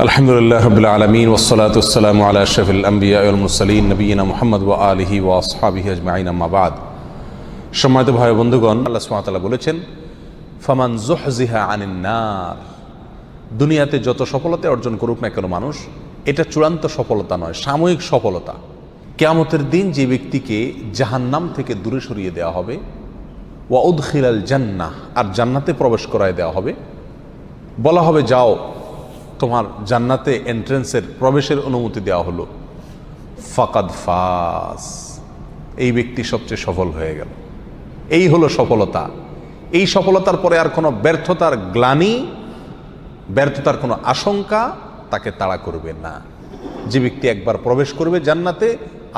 আলহামদুলিল্লাহ রাব্বিল আলামিন ওয়াসসালাতু ওয়াসসালামু আলা আশরাফিল আমবিয়া ওয়াল মুরসালিন নবিয়িনা মুহাম্মদ ওয়া আলিহি ওয়া আসহাবিহি আজমাইন আম্মা বাদ। সম্মানিত ভাই বন্ধুগণ, আল্লাহ সুবহানাহু ওয়া তাআলা বলেছেন, ফামান যুহজিহা আনিন নার। দুনিয়াতে যত সফলতা অর্জন করুক না কেন মানুষ, এটা চূড়ান্ত সফলতা নয়, সাময়িক সফলতা। কিয়ামতের দিন যে ব্যক্তিকে জাহান্নাম থেকে দূরে সরিয়ে দেওয়া হবে, ওয়া উদখিলাল জান্নাহ, আর জান্নাতে প্রবেশ করায় দেওয়া হবে, বলা হবে যাও তোমার জান্নাতে এন্ট্রেন্সের প্রবেশের অনুমতি দেওয়া হলো, ফাকাদ ফাস, এই ব্যক্তি সবচেয়ে সফল হয়ে গেল। এই হলো সফলতা। এই সফলতার পরে আর কোনো ব্যর্থতার গ্লানি, ব্যর্থতার কোনো আশঙ্কা তাকে তাড়া করবে না। যে ব্যক্তি একবার প্রবেশ করবে জান্নাতে,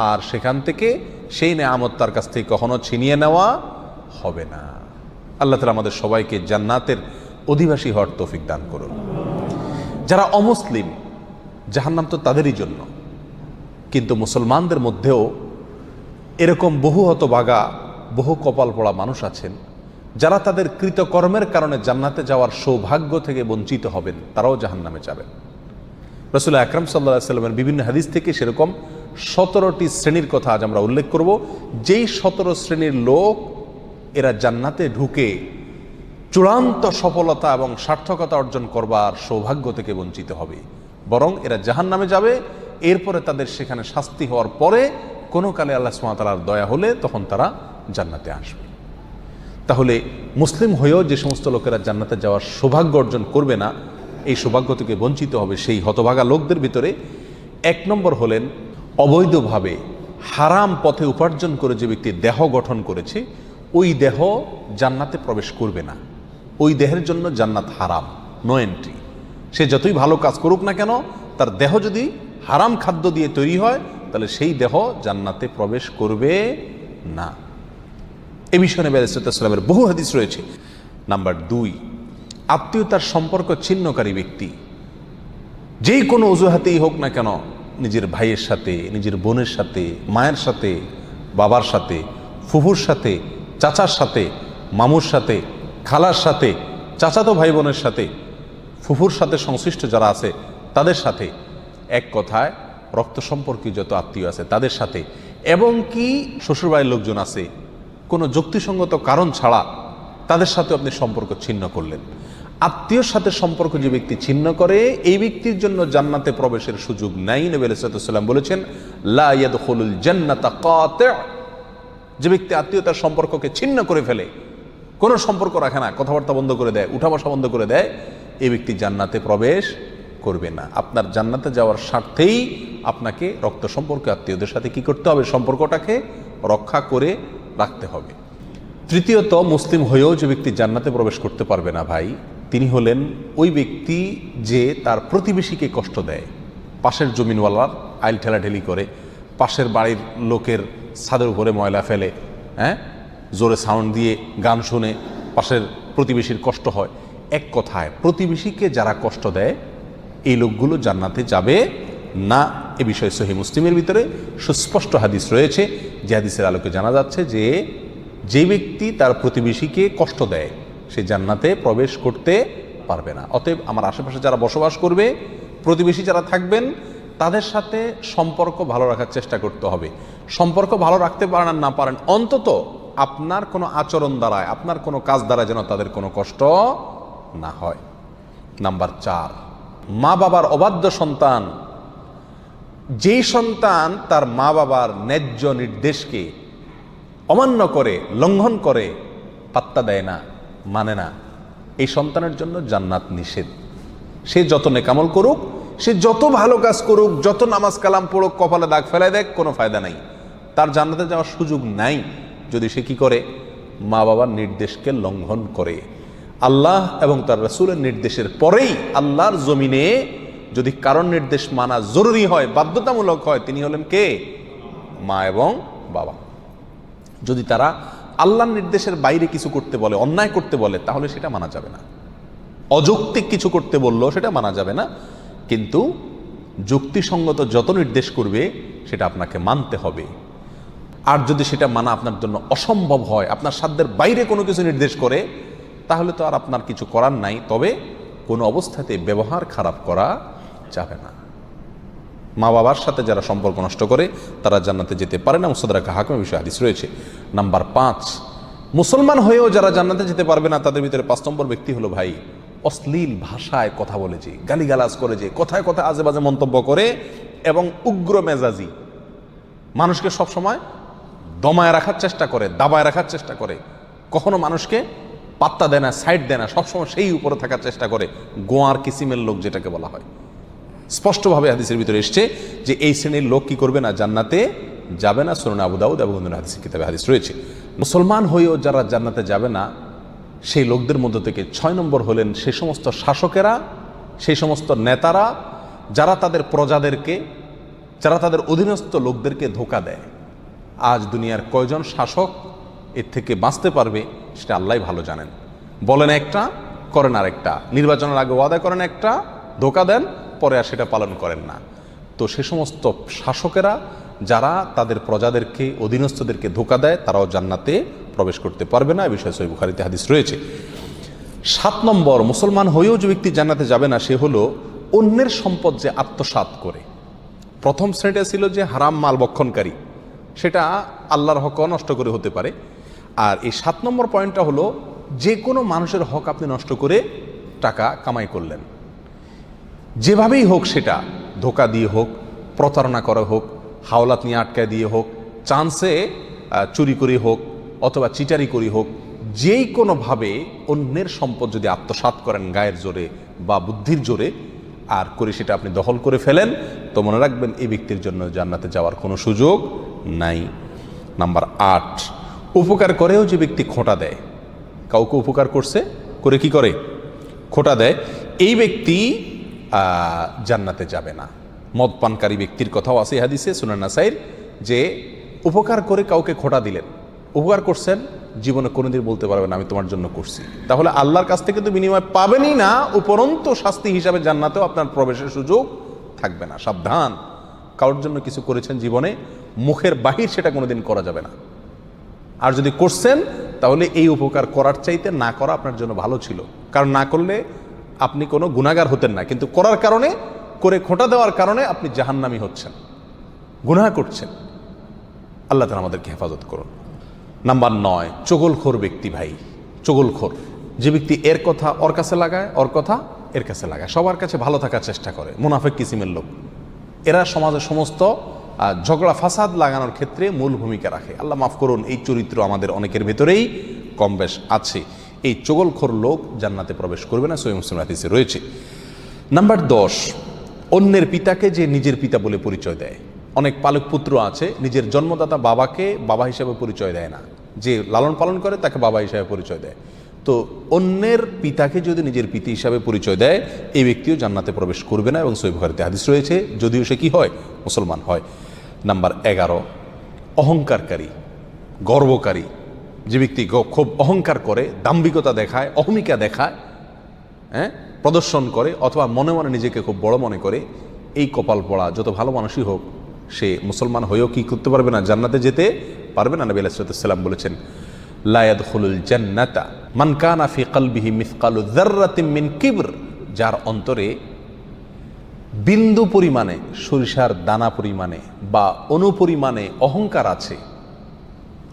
আর সেখান থেকে সেই নেয়ামত তার কাছ থেকে কখনো ছিনিয়ে নেওয়া হবে না। আল্লাহ তাআলা আমাদের সবাইকে জান্নাতের অধিবাসী হওয়ার তৌফিক দান করুন। যারা অমুসলিম, জাহান্নাম তো তাদেরই জন্য, কিন্তু মুসলমানদের মধ্যেও এরকম বহু হতভাগা, বহু কপাল পড়া মানুষ আছেন যারা তাদের কৃতকর্মের কারণে জান্নাতে যাওয়ার সৌভাগ্য থেকে বঞ্চিত হবেন, তারাও জাহান্নামে যাবেন। রাসূল আকরাম সাল্লাল্লাহু আলাইহি ওয়াসাল্লামের বিভিন্ন হাদিস থেকে সেরকম 17টি শ্রেণীর কথা আজ আমরা উল্লেখ করব। যেই 17 শ্রেণীর লোক এরা জান্নাতে ঢুকে চূড়ান্ত সফলতা এবং সার্থকতা অর্জন করবার সৌভাগ্য থেকে বঞ্চিত হবে, বরং এরা জাহান্নামে যাবে। এরপরে তাদের সেখানে শাস্তি হওয়ার পরে কোনো কালে আল্লাহ সুবহানাহু ওয়া তাআলার দয়া হলে তখন তারা জান্নাতে আসবে। তাহলে মুসলিম হয়েও যে সমস্ত লোকেরা জান্নাতে যাওয়ার সৌভাগ্য অর্জন করবে না, এই সৌভাগ্য থেকে বঞ্চিত হবে সেই হতভাগা লোকদের ভিতরে 1 নম্বর হলেন অবৈধভাবে হারাম পথে উপার্জন করে যে ব্যক্তি দেহ গঠন করেছে, ওই দেহ জান্নাতে প্রবেশ করবে না। ওই দেহের জন্য জান্নাত হারাম, নো এন্ট্রি। সে যতই ভালো কাজ করুক না কেন, তার দেহ যদি হারাম খাদ্য দিয়ে তৈরি হয়, তাহলে সেই দেহ জান্নাতে প্রবেশ করবে না। এ বিষয়ে নবী আলাইহিস সালামের বহু হাদিস রয়েছে। নাম্বার 2, আত্মীয়তার সম্পর্ক ছিন্নকারী ব্যক্তি, যেই কোনো অজুহাতেই হোক না কেন, নিজের ভাইয়ের সাথে, নিজের বোনের সাথে, মায়ের সাথে, বাবার সাথে, ফুফুর সাথে, চাচার সাথে, মামুর সাথে, খালার সাথে, চাচাতো ভাই বোনের সাথে, ফুফুর সাথে সংশ্লিষ্ট যারা আছে তাদের সাথে, এক কথায় রক্ত সম্পর্কীয় যত আত্মীয় আছে তাদের সাথে, এবং কি শ্বশুরবাড়ির লোকজন আছে, কোনো যুক্তিসঙ্গত কারণ ছাড়া তাদের সাথে আপনি সম্পর্ক ছিন্ন করলেন। আত্মীয়র সাথে সম্পর্ক যে ব্যক্তি ছিন্ন করে, এই ব্যক্তির জন্য জান্নাতে প্রবেশের সুযোগ নাই। নবী আলাইহিস সালাম বলেছেন, লা ইয়াদখুলুল জান্নাতা কাতি'। যে ব্যক্তি আত্মীয়তার সম্পর্ককে ছিন্ন করে ফেলে, কোনো সম্পর্ক রাখে না, কথাবার্তা বন্ধ করে দেয়, উঠা বসা বন্ধ করে দেয়, এই ব্যক্তি জান্নাতে প্রবেশ করবে না। আপনার জান্নাতে যাওয়ার স্বার্থেই আপনাকে রক্ত সম্পর্ক আত্মীয়দের সাথে কি করতে হবে? সম্পর্কটাকে রক্ষা করে রাখতে হবে। তৃতীয়ত, মুসলিম হয়েও যে ব্যক্তি জান্নাতে প্রবেশ করতে পারবে না ভাই, তিনি হলেন ওই ব্যক্তি যে তার প্রতিবেশীকে কষ্ট দেয়। পাশের জমিনওয়ালার আইল ঠেলাঠেলি করে, পাশের বাড়ির লোকের ছাদের উপরে ময়লা ফেলে, জোরে সাউন্ড দিয়ে গান শুনে পাশের প্রতিবেশীর কষ্ট হয়। এক কথায় প্রতিবেশীকে যারা কষ্ট দেয়, এই লোকগুলো জান্নাতে যাবে না। এ বিষয়ে সহিহ মুসলিমের ভিতরে সুস্পষ্ট হাদিস রয়েছে, যে হাদিসের আলোকে জানা যাচ্ছে যে ব্যক্তি তার প্রতিবেশীকে কষ্ট দেয়, সে জান্নাতে প্রবেশ করতে পারবে না। অতএব আমার আশেপাশে যারা বসবাস করবে, প্রতিবেশী যারা থাকবেন, তাদের সাথে সম্পর্ক ভালো রাখার চেষ্টা করতে হবে। সম্পর্ক ভালো রাখতে পারেন আর না পারেন, অন্তত আপনার কোনো আচরণ দ্বারায়, আপনার কোনো কাজ দ্বারা যেন তাদের কোনো কষ্ট না হয়। নাম্বার 4, মা বাবার অবাধ্য সন্তান। যেই সন্তান তার মা বাবার ন্যায্য নির্দেশকে অমান্য করে, লঙ্ঘন করে, পাত্তা দেয় না, মানে না, এই সন্তানের জন্য জান্নাত নিষেধ। সে যত নেকামল করুক, সে যত ভালো কাজ করুক, যত নামাজ কালাম পড়ুক, কপালে দাগ ফেলায় দেখ, কোনো ফায়দা নাই, তার জান্নাতে যাওয়ার সুযোগ নাই যদি সে কি করে? মা বাবার নির্দেশকে লঙ্ঘন করে। আল্লাহ এবং তার রাসূলের নির্দেশের পরেই আল্লাহর জমিনে যদি কারণ নির্দেশ মানা জরুরি হয়, বাধ্যতামূলক হয়, তিনি হলেন কে? মা এবং বাবা। যদি তারা আল্লাহর নির্দেশের বাইরে কিছু করতে বলে, অন্যায় করতে বলে, তাহলে সেটা মানা যাবে না। অযৌক্তিক কিছু করতে বললেও সেটা মানা যাবে না, কিন্তু যুক্তিসঙ্গত যত নির্দেশ করবে সেটা আপনাকে মানতে হবে। আর যদি সেটা মানা আপনার জন্য অসম্ভব হয়, আপনার সাধ্যের বাইরে কোনো কিছু নির্দেশ করে, তাহলে তো আর আপনার কিছু করার নাই। তবে কোনো অবস্থাতে ব্যবহার খারাপ করা যাবে না। মা বাবার সাথে যারা সম্পর্ক নষ্ট করে তারা জান্নাতে যেতে পারে না। মুস্তাদরাক হাকিমের বিষয়ে হাদিস রয়েছে। নাম্বার 5, মুসলমান হয়েও যারা জান্নাতে যেতে পারবে না তাদের ভিতরে 5 নম্বর ব্যক্তি হলো ভাই অশ্লীল ভাষায় কথা বলে, যে গালিগালাজ করে, যে কথায় কথায় আজে বাজে মন্তব্য করে এবং উগ্র মেজাজি, মানুষকে সবসময় দমায় রাখার চেষ্টা করে, দাবায় রাখার চেষ্টা করে, কখনো মানুষকে পাত্তা দেয় না, সাইড দেয় না, সবসময় সেই উপরে থাকার চেষ্টা করে, গোয়ার কিসিমের লোক যেটাকে বলা হয়। স্পষ্টভাবে হাদিসের ভিতরে এসছে যে এই শ্রেণীর লোক কি করবে না, জান্নাতে যাবে না। সুনান আবু দাউদ এবং অন্যান্য হাদিসের কিতাবে হাদিস রয়েছে। মুসলমান হয়েও যারা জান্নাতে যাবে না সেই লোকদের মধ্য থেকে 6 নম্বর হলেন সেই সমস্ত শাসকেরা, সেই সমস্ত নেতারা যারা তাদের প্রজাদেরকে, যারা তাদের অধীনস্থ লোকদেরকে ধোঁকা দেয়। আজ দুনিয়ার কয়জন শাসক এর থেকে বাঁচতে পারবে সেটা আল্লাহই ভালো জানেন। বলেন একটা, করেন আরেকটা, নির্বাচনের আগে ওয়াদা করেন একটা, ধোঁকা দেন, পরে আর সেটা পালন করেন না। তো সে সমস্ত শাসকেরা যারা তাদের প্রজাদেরকে, অধীনস্থদেরকে ধোঁকা দেয় তারাও জান্নাতে প্রবেশ করতে পারবে না। এ বিষয়ে সহিহ বুখারীতে হাদিস রয়েছে। 7 নম্বর, মুসলমান হয়েও যে ব্যক্তি জান্নাতে যাবে না সে হলো অন্যের সম্পদ যে আত্মসাৎ করে। প্রথম শ্রেণীটা ছিল যে হারাম মাল ভক্ষণকারী, সেটা আল্লাহর হক নষ্ট করে হতে পারে। আর এই 7 নম্বর পয়েন্টটা হলো যে কোনো মানুষের হক আপনি নষ্ট করে টাকা কামাই করলেন, যেভাবেই হোক, সেটা ধোঁকা দিয়ে হোক, প্রতারণা করা হোক, হাওলাত নিয়ে আটকায় দিয়ে হোক, চান্সে চুরি করে হোক, অথবা চিটারি করি হোক, যেই কোনোভাবে অন্যের সম্পদ যদি আত্মসাৎ করেন গায়ের জোরে বা বুদ্ধির জোরে আর করে সেটা আপনি দখল করে ফেলেন, তো মনে রাখবেন এই ব্যক্তির জন্য জান্নাতে যাওয়ার কোনো সুযোগ নাই। নাম্বার 8, উপকার করেও যে ব্যক্তি খোঁটা দেয়, কাউকে উপকার করছে, করে কি করে, খোঁটা দেয়, এই ব্যক্তি জান্নাতে যাবে না। মদ পানকারী ব্যক্তির কথাও আছে হাদিসে সুনান নাসাইর, যে উপকার করে কাউকে খোঁটা দিলেন, উপকার করছেন, জীবনে কোনোদিন বলতে পারবেন আমি তোমার জন্য করছি, তাহলে আল্লাহর কাছ থেকে তো বিনিময় পাবেনই না, উপরন্ত শাস্তি হিসাবে জান্নাতেও আপনার প্রবেশের সুযোগ থাকবে না। সাবধান, কারোর জন্য কিছু করেছেন জীবনে, মুখের বাহির সেটা কোনোদিন করা যাবে না। আর যদি করছেন তাহলে এই উপকার করার চাইতে না করা আপনার জন্য ভালো ছিল, কারণ না করলে আপনি কোনো গুনাহগার হতেন না, কিন্তু করার কারণে, করে খোঁটা দেওয়ার কারণে আপনি জাহান্নামী হচ্ছেন, গুনাহ করছেন। আল্লাহ তাআলা আমাদেরকে হেফাজত করুন। নাম্বার 9, চগলখোর ব্যক্তি ভাই, চগলখোর যে ব্যক্তি এর কথা ওর কাছে লাগায়, ওর কথা এর কাছে লাগায়, সবার কাছে ভালো থাকার চেষ্টা করে, মুনাফিক কিসিমের লোক। এরা সমাজের সমস্ত ঝগড়া ফাসাদ লাগানোর ক্ষেত্রে মূল ভূমিকা রাখে। আল্লাহ মাফ করুন, এই চরিত্র আমাদের অনেকের ভেতরেই কম বেশ আছে। এই চগলখোর লোক জান্নাতে প্রবেশ করবে না, সহিহ মুসলিম হাদিসে রয়েছে। নাম্বার 10, অন্যের পিতাকে যে নিজের পিতা বলে পরিচয় দেয়। অনেক পালক পুত্র আছে নিজের জন্মদাতা বাবাকে বাবা হিসাবে পরিচয় দেয় না, যে লালন পালন করে তাকে বাবা হিসাবে পরিচয় দেয়। তো অন্যের পিতাকে যদি নিজের পিতা হিসাবে পরিচয় দেয় এই ব্যক্তিও জান্নাতে প্রবেশ করবে না, এবং সহিহ বুখারীতে হাদিস রয়েছে, যদিও সে কি হয়, মুসলমান হয়। নাম্বার 11, অহংকারকারী, গর্বকারী যে ব্যক্তি খুব অহংকার করে, দাম্ভিকতা দেখায়, অহমিকা দেখায়, প্রদর্শন করে, অথবা মনে মনে নিজেকে খুব বড় মনে করে, এই কপাল পড়া যত ভালো মানুষই হোক সে মুসলমান হয়েও কি করতে পারবে না, জান্নাতে যেতে পারবে না। নবী আলাইহিস সালাম বলেছেন, লা ইয়াদখুলুল জান্নাতা মান কানা ফি কলবিহি মিসকালু যাররাতিন মিন কিবর, যার অন্তরে বিন্দু পরিমাণে, সরিষার দানা পরিমাণে বা অনুপরিমাণে অহংকার আছে,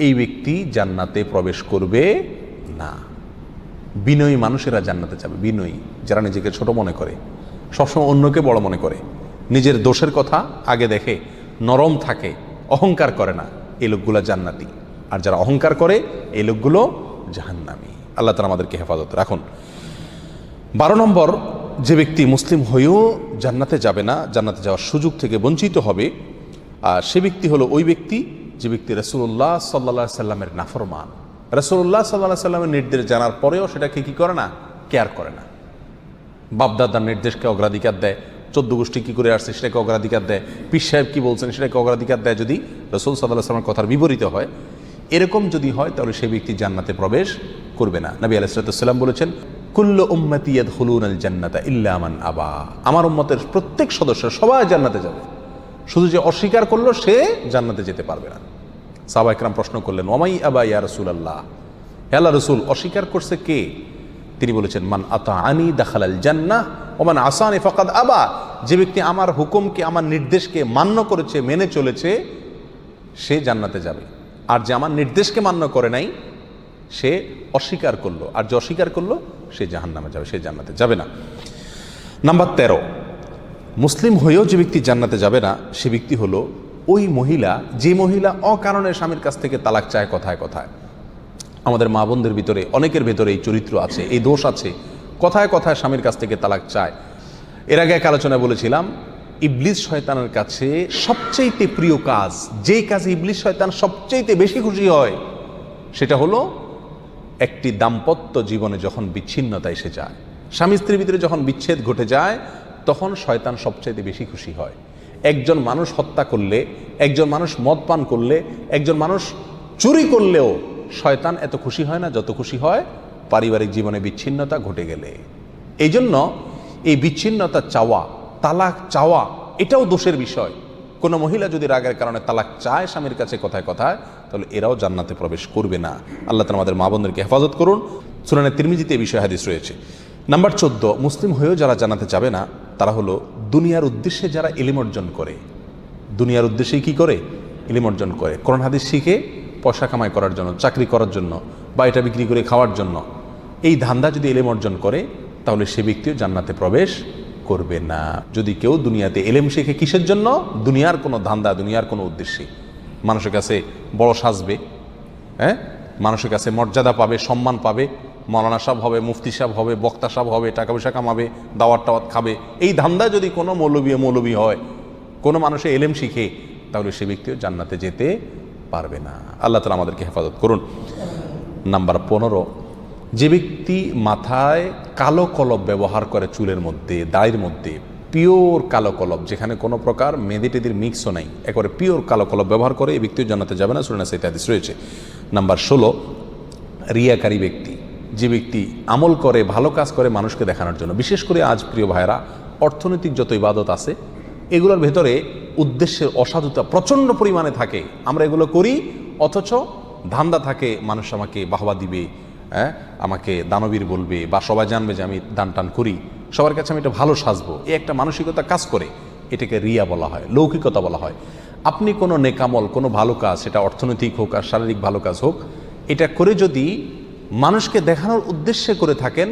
এই ব্যক্তি জান্নাতে প্রবেশ করবে না। বিনয়ী মানুষেরা জান্নাতে যাবে, বিনয়ী যারা নিজেকে ছোট মনে করে, সবসময় অন্যকে বড় মনে করে, নিজের দোষের কথা আগে দেখে, নরম থাকে, অহংকার করে না, এই লোকগুলো জান্নাতি। আর যারা অহংকার করে এই লোকগুলো জাহান্নামী। আল্লাহ তাআলা আমাদেরকে হেফাজত রাখুন। 12 নম্বর, যে ব্যক্তি মুসলিম হয়েও জান্নাতে যাবে না, জান্নাতে যাওয়ার সুযোগ থেকে বঞ্চিত হবে, সে ব্যক্তি হলো ওই ব্যক্তি যে ব্যক্তি রাসূলুল্লাহ সাল্লাল্লাহু আলাইহি সাল্লামের নাফরমান। রাসূলুল্লাহ সাল্লাল্লাহু আলাইহি সাল্লামের নির্দেশ জানার পরেও সেটাকে কি করে না, কেয়ার করে না। বাপদাদার নির্দেশকে অগ্রাধিকার দেয়, 14 গোষ্ঠী কী করে আসছে সেটাকে অগ্রাধিকার দেয়, পীর সাহেব কী বলছেন সেটাকে অগ্রাধিকার দেয়, যদি রাসূল সাল্লাল্লাহু আলাইহি সাল্লামের কথার বিপরীত হয়, এরকম যদি হয় তাহলে সেই ব্যক্তি জান্নাতে প্রবেশ করবে না। নবী আলাইহিস সালাম বলেছেন, কুল্লু উম্মতি ইয়াদখুলুনাল জান্নাতা ইল্লা মান আবা, আমার উম্মতের প্রত্যেক সদস্য সবাই জান্নাতে যাবে, শুধু যে অস্বীকার করলো সে জান্নাতে যেতে পারবে না। সাহাবা ইকরাম প্রশ্ন করলেন, ওয়ামাই আবা ইয়া রাসূলুল্লাহ, হে আল্লাহর রাসূল অস্বীকার করছে কে? তিনি বলেছেন, মান আতাআনি দাখালাল জান্নাহ ওমান আসানি ফাকাদ আবা, যে ব্যক্তি আমার হুকুমকে আমার নির্দেশকে মান্য করেছে মেনে চলেছে সে জান্নাতে যাবে, আর যে আমার নির্দেশকে মান্য করে নাই সে অস্বীকার করলো, আর যে অস্বীকার করলো সে জাহান্নামে যাবে, সে জান্নাতে যাবে না। নাম্বার 13, মুসলিম হয়েও যে ব্যক্তি জান্নাতে যাবে না সে ব্যক্তি হলো ওই মহিলা যে মহিলা অকারণে স্বামীর কাছ থেকে তালাক চায় কথায় কথায়। আমাদের মা বোনদের ভিতরে অনেকের ভেতরে এই চরিত্র আছে, এই দোষ আছে, কথায় কথায় স্বামীর কাছ থেকে তালাক চায়। এর আগে এক আলোচনায় বলেছিলাম ইবলিস শয়তানের কাছে সবচেয়ে প্রিয় কাজ, যেই কাজে ইবলিস শয়তান সবচেয়ে বেশি খুশি হয় সেটা হলো একটি দাম্পত্য জীবনে যখন বিচ্ছিন্নতা এসে যায়, স্বামী স্ত্রীর ভিতরে যখন বিচ্ছেদ ঘটে যায় তখন শয়তান সবচেয়ে বেশি খুশি হয়। একজন মানুষ হত্যা করলে, একজন মানুষ মদ পান করলে, একজন মানুষ চুরি করলেও শয়তান এত খুশি হয় না যত খুশি হয় পারিবারিক জীবনে বিচ্ছিন্নতা ঘটে গেলে। এই জন্য এই বিচ্ছিন্নতা চাওয়া, তালাক চাওয়া এটাও দোষের বিষয়। কোনো মহিলা যদি রাগের কারণে তালাক চায় স্বামীর কাছে কথায় কথায়, তাহলে এরাও জান্নাতে প্রবেশ করবে না। আল্লাহ তাআলা আমাদের মা বোনদেরকে হেফাজত করুন। সুনানে তিরমিজিতে এই বিষয়ে হাদিস রয়েছে। নাম্বার 14, মুসলিম হয়েও যারা জান্নাতে যাবে না তারা হলো দুনিয়ার উদ্দেশ্যে যারা ইলম অর্জন করে। দুনিয়ার উদ্দেশ্যেই কি করে? ইলম অর্জন করে। কোরআন হাদিস শিখে পয়সা কামাই করার জন্য, চাকরি করার জন্য, বা এটা বিক্রি করে খাওয়ার জন্য, এই ধান্দা যদি ইলম অর্জন করে তাহলে সে ব্যক্তিও জান্নাতে প্রবেশ করবে না। যদি কেউ দুনিয়াতে ইলম শিখে কিসের জন্য? দুনিয়ার কোনো ধান্দা, দুনিয়ার কোনো উদ্দেশ্যে, মানুষের কাছে বড় সাজবে, হ্যাঁ, মানুষের কাছে মর্যাদা পাবে, সম্মান পাবে, মৌলানা সাহেব হবে, মুফতি সাহেব হবে, বক্তা সাহেব হবে, টাকা পয়সা কামাবে, দাওয়াত টাওয়াত খাবে, এই ধান্দায় যদি কোনো মৌলবী হয়, কোনো মানুষে এলেম শিখে, তাহলে সে ব্যক্তিও জান্নাতে যেতে পারবে না। আল্লাহ তাআলা আমাদেরকে হেফাজত করুন। নাম্বার 15, যে ব্যক্তি মাথায় কালো কলব ব্যবহার করে, চুলের মধ্যে, দাড়ির মধ্যে পিওর কালো কলব, যেখানে কোনো প্রকার মেহেদি টেদির মিক্সও নাই, একেবারে পিওর কালো কলব ব্যবহার করে, এই ব্যক্তিও জান্নাতে যাবে না। সূরা নাসাতে হাদিস রয়েছে। নাম্বার 16, রিয়াকারী ব্যক্তি, যে ব্যক্তি আমল করে, ভালো কাজ করে মানুষকে দেখানোর জন্য। বিশেষ করে আজ প্রিয় ভাইরা, অর্থনৈতিক যত ইবাদত আছে এগুলোর ভেতরে উদ্দেশ্যের অসাধুতা প্রচণ্ড পরিমাণে থাকে। আমরা এগুলো করি অথচ ধান্দা থাকে মানুষ আমাকে বাহবা দিবে, হ্যাঁ, আমাকে দানবীর বলবে, বা সবাই জানবে যে আমি দান টান করি, সবার কাছে আমি এটা ভালো সাজবো, এই একটা মানসিকতা কাজ করে। এটাকে রিয়া বলা হয়, লৌকিকতা বলা হয়। আপনি কোনো নেকামল, কোনো ভালো কাজ, সেটা অর্থনৈতিক হোক আর শারীরিক ভালো কাজ হোক, এটা করে যদি মানুষকে দেখানোর উদ্দেশ্যে করে থাকেন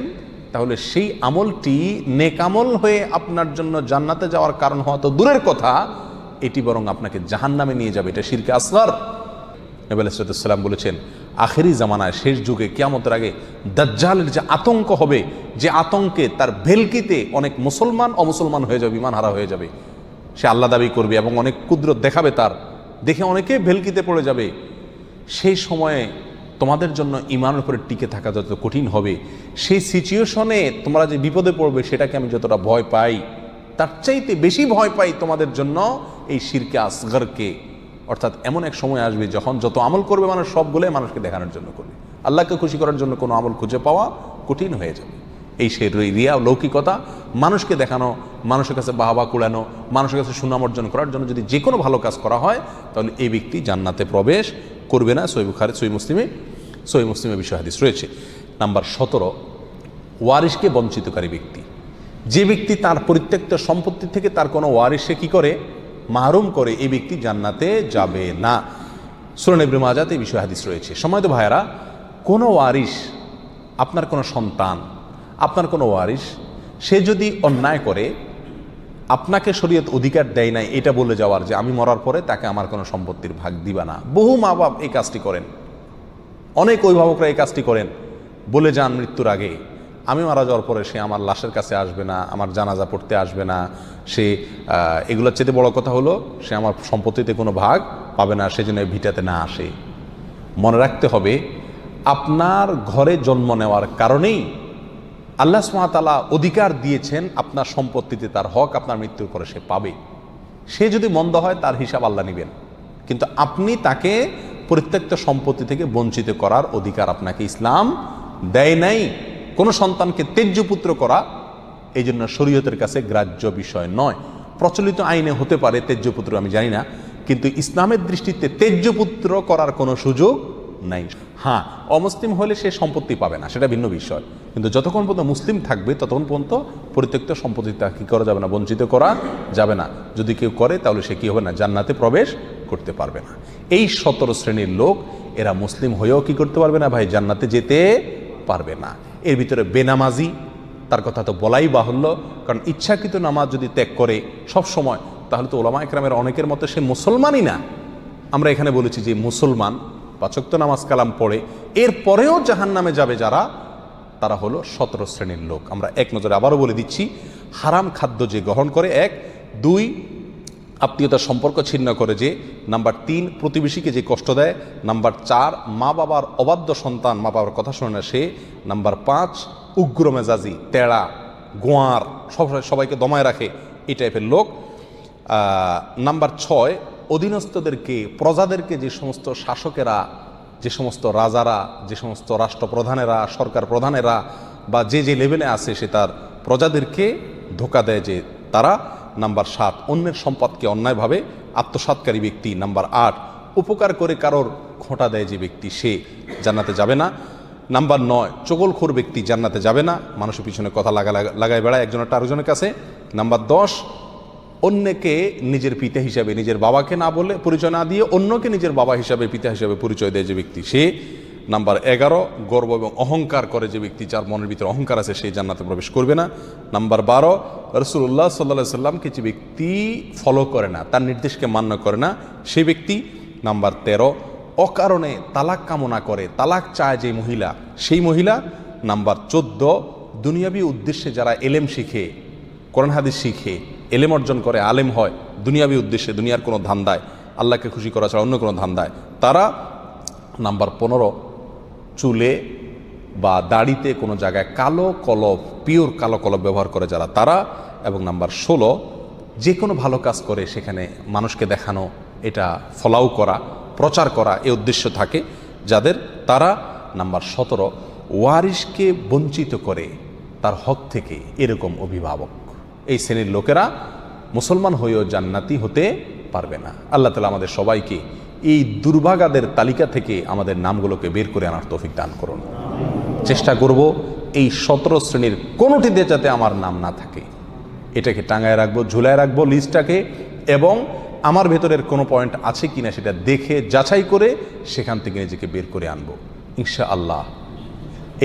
তাহলে সেই আমলটি নেকামল হয়ে আপনার জন্য জান্নাতে যাওয়ার কারণ হওয়া তো দূরের কথা, এটি বরং আপনাকে জাহান্নামে নিয়ে যাবে। এটা শিরকে আসগর। নবী আলাইহিস সালাম বলেছেন আখেরি জামানায়, শেষ যুগে, কিয়ামতের আগে দাজ্জালের যে আতঙ্ক হবে, যে আতঙ্কে তার ভেলকিতে অনেক মুসলমান অমুসলমান হয়ে যাবে, ঈমান হারা হয়ে যাবে। সে আল্লাহ দাবি করবে এবং অনেক কুদরত দেখাবে তার, দেখে অনেকে ভেলকিতে পড়ে যাবে। সেই সময়ে তোমাদের জন্য ঈমানের উপরে টিকে থাকা যত কঠিন হবে, সেই সিচুয়েশনে তোমরা যে বিপদে পড়বে সেটাকে আমি যতটা ভয় পাই, তার চাইতে বেশি ভয় পাই তোমাদের জন্য এই শিরকে আসগরকে। অর্থাৎ এমন এক সময় আসবে যখন যত আমল করবে মানুষ সবগুলো মানুষকে দেখানোর জন্য করবে, আল্লাহকে খুশি করার জন্য কোনো আমল খুঁজে পাওয়া কঠিন হয়ে যাবে। এই সেই রিয়া, লৌকিকতা, মানুষকে দেখানো, মানুষের কাছে বাহবা কুড়ানো, মানুষের কাছে সুনাম অর্জন করার জন্য যদি যে কোনো ভালো কাজ করা হয় তাহলে এই ব্যক্তি জান্নাতে প্রবেশ করবে না। সহিহ বুখারী, সহিহ মুসলিমে বিষয় হাদিস রয়েছে। নাম্বার 17, ওয়ারিশকে বঞ্চিতকারী ব্যক্তি, যে ব্যক্তি তার পরিত্যক্ত সম্পত্তি থেকে তার কোনো ওয়ারিশকে কি করে? মাহরুম করে, এই ব্যক্তি জান্নাতে যাবে না। সুনান ইবনে মাজাতে এই বিষয় হাদিস রয়েছে। সম্মানিত ভাইয়েরা, কোনো ওয়ারিশ, আপনার কোনো সন্তান, আপনার কোনো ওয়ারিশ, সে যদি অন্যায় করে, আপনাকে শরীয়ত অধিকার দেয় নাই এটা বলে যাওয়ার যে আমি মরার পরে তাকে আমার কোনো সম্পত্তির ভাগ দিবা না। বহু মা বাপ এই কাজটি করেন, অনেক অভিভাবকরা এই কাজটি করেন, বলে যান মৃত্যুর আগে আমি মারা যাওয়ার পরে সে আমার লাশের কাছে আসবে না, আমার জানাজা পড়তে আসবে না, সে এগুলোর চেয়ে বড় কথা হলো সে আমার সম্পত্তিতে কোনো ভাগ পাবে না, সেজন্য ভিটাতে না আসে। মনে রাখতে হবে, আপনার ঘরে জন্ম নেওয়ার কারণেই আল্লাহ সুবহানাহু ওয়া তাআলা অধিকার দিয়েছেন আপনার সম্পত্তিতে তার হক আপনার মৃত্যুর পরে সে পাবে। সে যদি মন্দ হয় তার হিসাব আল্লাহ নেবেন, কিন্তু আপনি তাকে পরিত্যক্ত সম্পত্তি থেকে বঞ্চিত করার অধিকার আপনাকে ইসলাম দেয় নাই। কোনো সন্তানকে তেজ্য পুত্র করা এই জন্য শরীয়তের কাছে গ্রাহ্য বিষয় নয়। প্রচলিত আইনে হতে পারে তেজ্য পুত্র, আমি জানি না, কিন্তু ইসলামের দৃষ্টিতে তেজ্য পুত্র করার কোনো সুযোগ নাই। হ্যাঁ, অমুসলিম হলে সে সম্পত্তি পাবে না, সেটা ভিন্ন বিষয়, কিন্তু যতক্ষণ পর্যন্ত মুসলিম থাকবে ততক্ষণ পর্যন্ত পরিত্যক্ত সম্পত্তি তা কী করা যাবে না, বঞ্চিত করা যাবে না। যদি কেউ করে তাহলে সে কী হবে না, জান্নাতে প্রবেশ করতে পারবে না। এই 17 শ্রেণীর লোক, এরা মুসলিম হয়েও কি করতে পারবে না ভাই, জান্নাতে যেতে পারবে না। এর ভিতরে বেনামাজি, তার কথা তো বলাই বাহুল্য, কারণ ইচ্ছাকৃত নামাজ যদি ত্যাগ করে সব সময়, তাহলে তো ওলামা একরামের অনেকের মতো সে মুসলমানই না। আমরা এখানে বলেছি যে মুসলমান 5 ওয়াক্ত নামাজ কালাম পড়ে এরপরেও জাহান্নামে যাবে যারা, তারা হলো 17 শ্রেণীর লোক। আমরা এক নজরে আবারও বলে দিচ্ছি, হারাম খাদ্য যে গ্রহণ করে, 1, 2 আত্মীয়তার সম্পর্ক ছিন্ন করে যে, নাম্বার 3 প্রতিবেশীকে যে কষ্ট দেয়, নাম্বার 4 মা বাবার অবাধ্য সন্তান, মা বাবার কথা শোনে না সে, নাম্বার 5 উগ্র মেজাজি, তেড়া, গোয়ার, সবাইকে দমায় রাখে, এই টাইপের লোক। নাম্বার 6 অধীনস্থদেরকে, প্রজাদেরকে, যে সমস্ত শাসকেরা, যে সমস্ত রাজারা, যে সমস্ত রাষ্ট্রপ্রধানেরা, সরকার প্রধানেরা বা যে যে লেভেলে আছে সে তার প্রজাদেরকে ধোঁকা দেয় যে তারা। নাম্বার 7 অন্যের সম্পদকে অন্যায়ভাবে আত্মসাৎকারী ব্যক্তি। নাম্বার 8 উপকার করে কারোর খোঁটা দেয় যে ব্যক্তি, সে জান্নাতে যাবে না। নাম্বার 9 চগলখোর ব্যক্তি জান্নাতে যাবে না, মানুষের পিছনে কথা লাগায় বেড়ায় একজনের আরেকজনের কাছে। নাম্বার 10 অন্যকে নিজের পিতা হিসাবে, নিজের বাবাকে না বলে, পরিচয় না দিয়ে অন্যকে নিজের বাবা হিসাবে, পিতা হিসাবে পরিচয় দেয় যে ব্যক্তি, সে। নাম্বার 11 গর্ব এবং অহংকার করে যে ব্যক্তি, যার মনের ভিতরে অহংকার আছে, সেই জান্নাতে প্রবেশ করবে না। নাম্বার 12 রাসূলুল্লাহ সাল্লাল্লাহু আলাইহি সাল্লামকে যে ব্যক্তি ফলো করে না, তার নির্দেশকে মান্য করে না, সেই ব্যক্তি। নাম্বার 13 অকারণে তালাক কামনা করে, তালাক চায় যে মহিলা, সেই মহিলা। নাম্বার 14 দুনিয়াবি উদ্দেশ্যে যারা এলেম শিখে, কোরআন হাদিস শিখে, এলেম অর্জন করে, আলেম হয় দুনিয়াবি উদ্দেশ্যে, দুনিয়ার কোনো ধান্দায়, আল্লাহকে খুশি করা ছাড়া অন্য কোনো ধান্দায়, তারা। নাম্বার 15 চুলে বা দাড়িতে কোনো জায়গায় কালো কলব, পিওর কালো কলব ব্যবহার করে যারা, তারা। এবং নাম্বার 16 যে কোনো ভালো কাজ করে সেখানে মানুষকে দেখানো, এটা ফলাও করা, প্রচার করা, এই উদ্দেশ্য থাকে যাদের, তারা। নাম্বার 17 ওয়ারিশকে বঞ্চিত করে তার হক থেকে, এরকম অভিভাবক। এই শ্রেণীর লোকেরা মুসলমান হয়েও জান্নাতি হতে পারবে না। আল্লাহ তাআলা আমাদের সবাইকে এই দুর্ভাগাদের তালিকা থেকে আমাদের নামগুলোকে বের করে আনার তৌফিক দান করুন। চেষ্টা করব এই 17 শ্রেণীর কোনোটিতে যাতে আমার নাম না থাকে, এটাকে টাঙায় রাখবো, ঝুলায় রাখবো লিস্টটাকে, এবং আমার ভেতরের কোনো পয়েন্ট আছে কিনা সেটা দেখে যাচাই করে সেখান থেকে নিজেকে বের করে আনবো ইনশাআল্লাহ।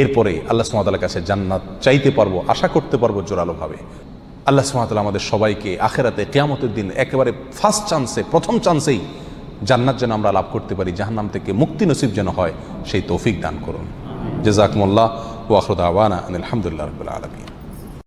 এরপরে আল্লাহ সুবহানাহু ওয়া তাআলার কাছে জান্নাত চাইতে পারবো, আশা করতে পারবো জোরালোভাবে। আল্লাহ সুবহানাহু ওয়া তাআলা আমাদের সবাইকে আখিরাতে কিয়ামতের দিন একেবারে ফার্স্ট চান্সে, প্রথম চান্সেই জান্নাত যেন আমরা লাভ করতে পারি, জাহান্নাম থেকে মুক্তি নসিব যেন হয়, সেই তৌফিক দান করুন। জাযাকুমুল্লাহ ওয়া আখিরু দাওয়ানা আলহামদুলিল্লাহি রাব্বিল আলামিন।